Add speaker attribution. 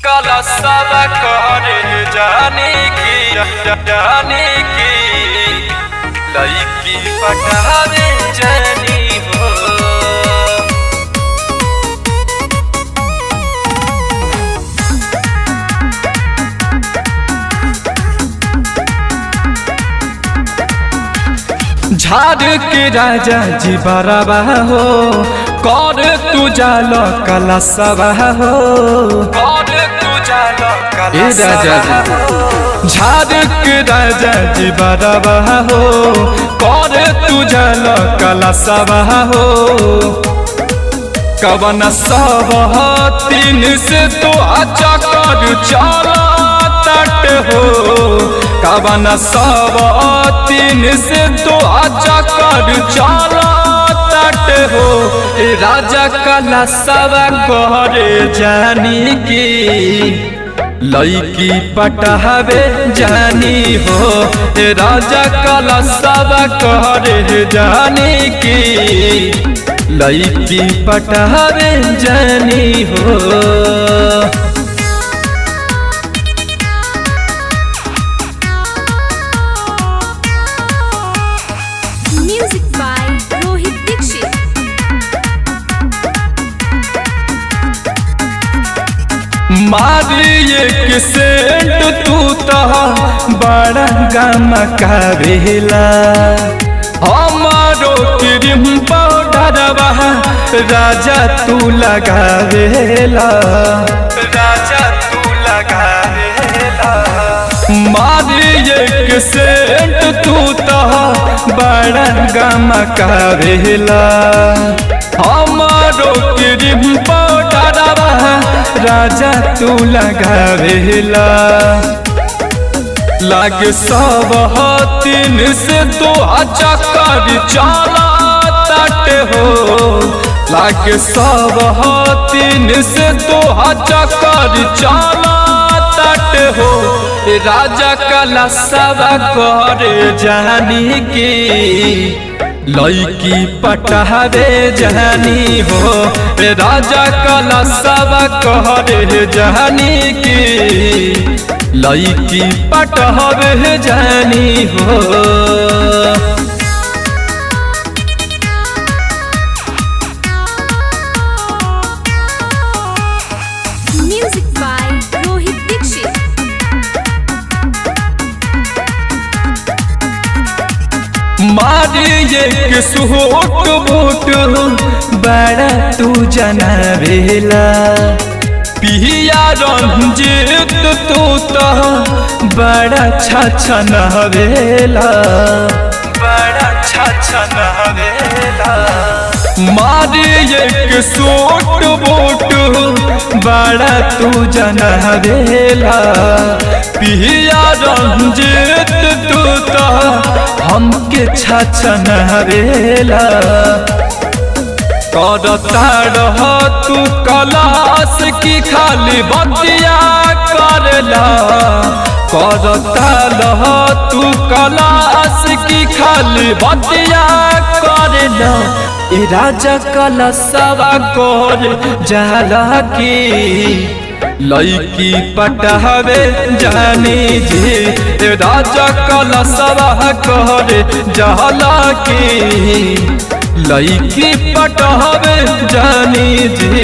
Speaker 1: काला सब करे जाने की लईकी पटावे जानी हो।
Speaker 2: झाड़ के राजा जी बराबा हो कर तू जाल काला सबा हो।
Speaker 1: और तू जानो काला
Speaker 2: राजा जी झाड़ के राजा जी बराबा हो कर तू जाल काला सबा हो। कवन सब तीन से तो अच्छा कर चला तट हो। कवन सब तीन से तो अच्छा कर चला तट हो। राजा काला सब करे जानी की लईकी पटावे जानी हो। राजा काला सब करे जानी की लईकी पटावे जानी हो।
Speaker 3: Music by Rohit Dixit.
Speaker 2: मारी एक सेंट तू तो बड़ा गमकावेला। हमारो क्रीम पाउडरवा राजा तू लगावेला।
Speaker 1: राजा तू लगावेला।
Speaker 2: मारी एक सेंट तू तो बड़ा गमकावेला। हमारो क्रीम पाउडरवा राजा तू लगावेला। लाग सब तीन से तो अच्छा कर चला तट हो। लाग सब तीन से तो अच्छा कर चला तट हो। राजा काला सब करे जानी की लईकी पटावे जानी हो। राजा काला सब करे जानी की लईकी पटावे जानी हो।
Speaker 3: Music by Rohit Dixit.
Speaker 2: मारी एक सूट बूट बड़ा तू जनावेला। पिया रंजित तू तो बड़ा छछनवेला।
Speaker 1: बड़ा छछन हवेला।
Speaker 2: मारी एक सूट बूट बड़ा तू जनावेला। पिया रंजित तू तो हमके छछनवेला। करता रह तू कलास की खाली बतिया करला। करता रह तू कलास की खाली बतिया करला। राजा काला सब कर जाला की लईकी पटावे जानी जी। राजा काला सब करे जाला की लईकी पटावे जानी जी।